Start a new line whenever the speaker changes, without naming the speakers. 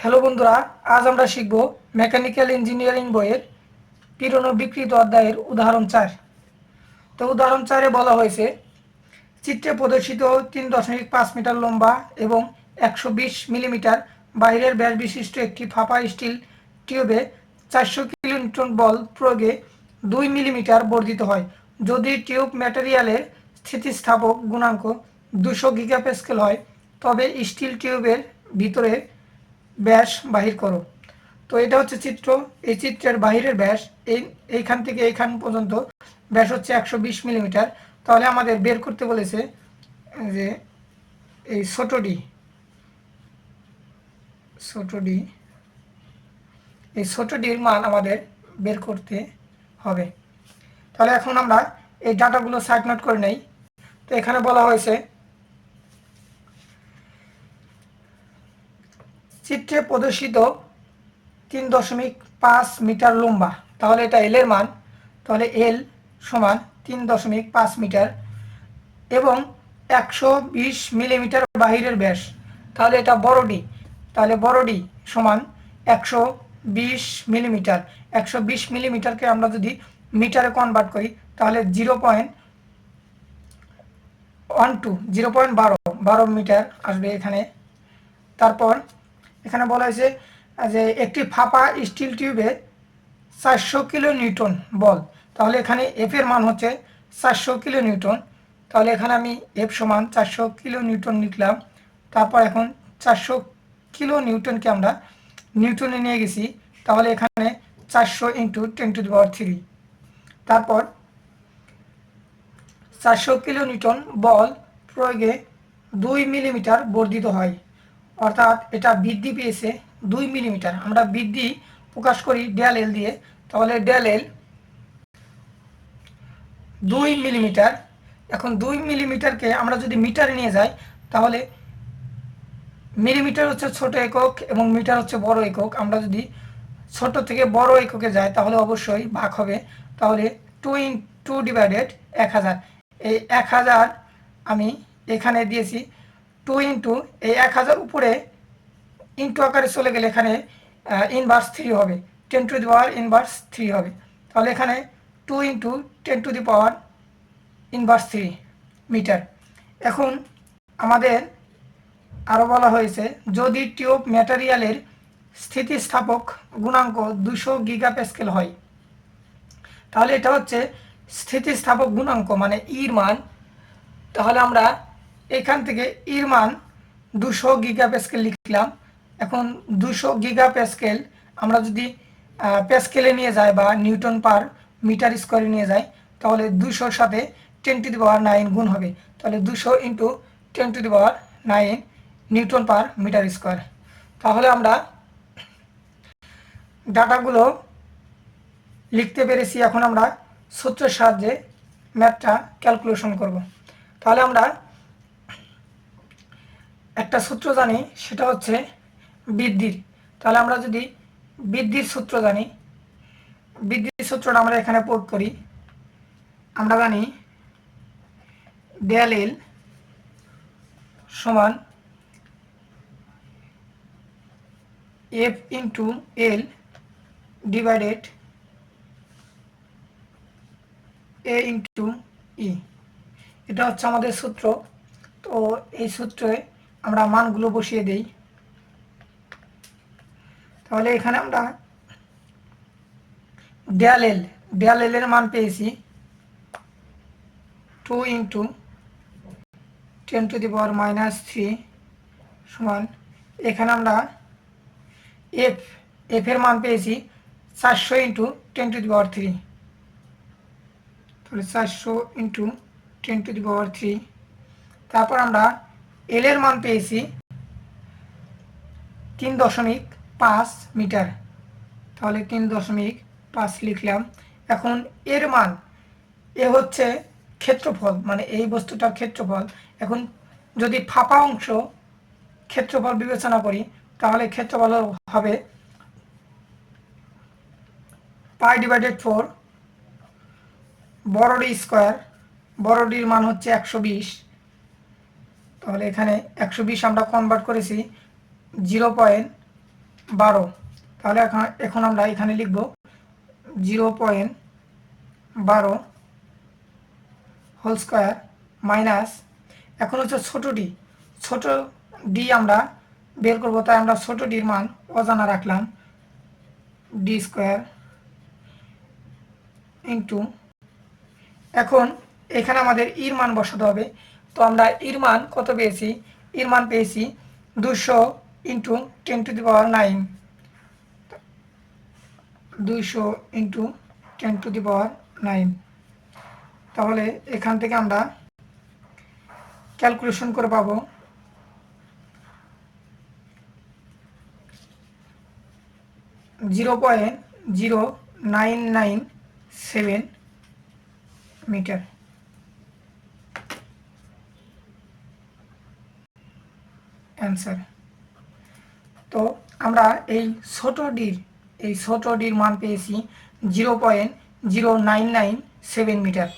Hello বন্ধুরা, আজ আমরা শিখব মেকানিক্যাল ইঞ্জিনিয়ারিং বইয়ের পুরনো বিকৃত অধ্যায়ের উদাহরণ 4। তো উদাহরণ 4-এ বলা হয়েছে চিত্রে প্রদর্শিত 3.5 মিটার লম্বা এবং 120 মিলিমিটার বাইরের ব্যাস বিশিষ্ট একটি ফাঁপা স্টিল টিউবে 400 কিলোনিউটন বল প্রয়োগে 2 মিলিমিটার বর্ধিত হয়। যদি টিউব ম্যাটেরিয়ালের স্থিতিস্থাপক গুণাঙ্ক 200 গিগাপ্যাসকেল হয়, তবে স্টিল টিউবের ভিতরে ব্যাস বাহির করো। তো এটা হচ্ছে চিত্র। এই চিত্রের বাহিরের ব্যাস এইখান থেকে এইখান পর্যন্ত ব্যাস হচ্ছে 120 মিলিমিটার। তাহলে আমাদের বের করতে বলেছে যে এই ছোট ডির মান আমাদের বের করতে হবে। তাহলে এখন আমরা এই ডাটাগুলো সাইড নোট করে নেই। তো এখানে বলা হয়েছে চিত্রে প্রদর্শিত 3.5 মিটার লম্বা, তাহলে এটা এল এর মান। তাহলে এল সমান 3.5 মিটার এবং 120 মিলিমিটার বাহিরের ব্যাস, তাহলে এটা বড় ডি। তাহলে বড় ডি সমান 120 মিলিমিটার। 120 মিলিমিটারকে আমরা যদি মিটারে কনভার্ট করি তাহলে 0.12 মিটার আসবে এখানে। তারপর এখানে বলা হয়েছে যে একটি ফাঁপা স্টিল টিউবে 400 কিলো নিউটন বল, তাহলে এখানে এফ এর মান হচ্ছে 400 কিলো নিউটন। তাহলে এখানে আমি এফ সমান 400 কিলো নিউটন লিখলাম। তারপর এখন 400 কিলো নিউটনকে আমরা নিউটনে নিয়ে গেছি, তাহলে এখানে 400 ইন্টু 10⁻³ তারপর 400 কিলো নিউটন বল প্রয়োগে 2 মিলিমিটার বর্ধিত হয়, অর্থাৎ এটা বৃদ্ধি পেয়েছে 2 মিলিমিটার। আমরা বৃদ্ধি প্রকাশ করি ডেল এল দিয়ে, তাহলে ডেল এল 2 মিলিমিটার। এখন 2 মিলিমিটারকে আমরা যদি মিটারে নিয়ে যাই তাহলে মিলিমিটার হচ্ছে ছোট একক এবং মিটার হচ্ছে বড় একক। আমরা যদি ছোট থেকে বড় এককে যাই তাহলে অবশ্যই ভাগ হবে। তাহলে 2/1000। এই 1000 আমি এখানে দিয়েছি 2 ইন্টু এই 1000 উপরে ইন্টু আকারে চলে গেলে এখানে ইনভার্স 3 হবে, 10⁻³ হবে। তাহলে এখানে 2 ইন্টু 10⁻³ মিটার। এখন আমাদের আরও বলা হয়েছে যদি টিউব ম্যাটেরিয়ালের স্থিতিস্থাপক গুণাঙ্ক 200 গিগাপ্যাসকেল হয়, তাহলে এটা হচ্ছে স্থিতিস্থাপক গুণাঙ্ক মানে ইর মান। তাহলে আমরা এখান থেকে ইর মান 200 গিগাপ্যাসকেল লিখলাম। এখন 200 গিগাপ্যাসকেল আমরা যদি প্যাসকেলে নিয়ে যাই বা নিউটন পার মিটার স্কোয়ারে নিয়ে যাই তাহলে 200-র সাথে 10⁹ গুণ হবে। তাহলে 200 into 10⁹ newton per metre square. তাহলে আমরা ডাটাগুলো লিখতে পেরেছি। এখন আমরা সূত্রের সাহায্যে ম্যাথটা ক্যালকুলেশন করব। তাহলে আমরা একটা সূত্র জানি, সেটা হচ্ছে বৃদ্ধির। তাহলে আমরা যদি বৃদ্ধির সূত্র জানি, বৃদ্ধির সূত্রটা আমরা এখানে প্রয়োগ করি। আমরা জানি ডেল এল সমান এফ ইন্টু এল ডিভাইডেড এ ইন্টু ই। এটা হচ্ছে আমাদের সূত্র। তো এই সূত্রে আমরা মানগুলো বসিয়ে দেই। তাহলে এখানে আমরা ডেল এল এর মান পেয়েছি 2 ইন্টু 10⁻³ সমান, এখানে আমরা এফ এর মান পেয়েছি 400 ইন্টু 10⁻³। তাহলে 400 ইন্টু 10⁻³। তারপর আমরা এল এর মান পেয়েছি 3.5 মিটার। তাহলে 3.5 লিখলাম। এখন এর মান, এ হচ্ছে ক্ষেত্রফল মানে এই বস্তুটার ক্ষেত্রফল। এখন যদি ফাঁপা অংশ ক্ষেত্রফল বিবেচনা করি তাহলে ক্ষেত্রফল হবে π/4 বড় ডি স্কোয়ার। বড় ডির মান হচ্ছে 120। তাহলে এখানে 120 আমরা কনভার্ট করেছি 0.0 12, তাহলে এখন আমরা এখানে লিখব 0.12 হোল স্কোয়ার মাইনাস, এখন হচ্ছে ছোট ডি আমরা বের করব, তাই আমরা ছোট ডির মান অজানা রাখলাম, ডি স্কোয়ার ইন্টু, এখন এখানে আমাদের ইর মান বসাতে হবে। তো আমরা ইর মান কত পেয়েছি? ইর মান পেয়েছি 200 ইন্টু 10⁹9, 200 ইন্টু 10⁹9। তাহলে এখান থেকে আমরা ক্যালকুলেশন করে পাবো 0.0997 মিটার। অ্যান্সার। তো আমরা এই ছোট ডির মান পেয়েছি 0.0997 মিটার।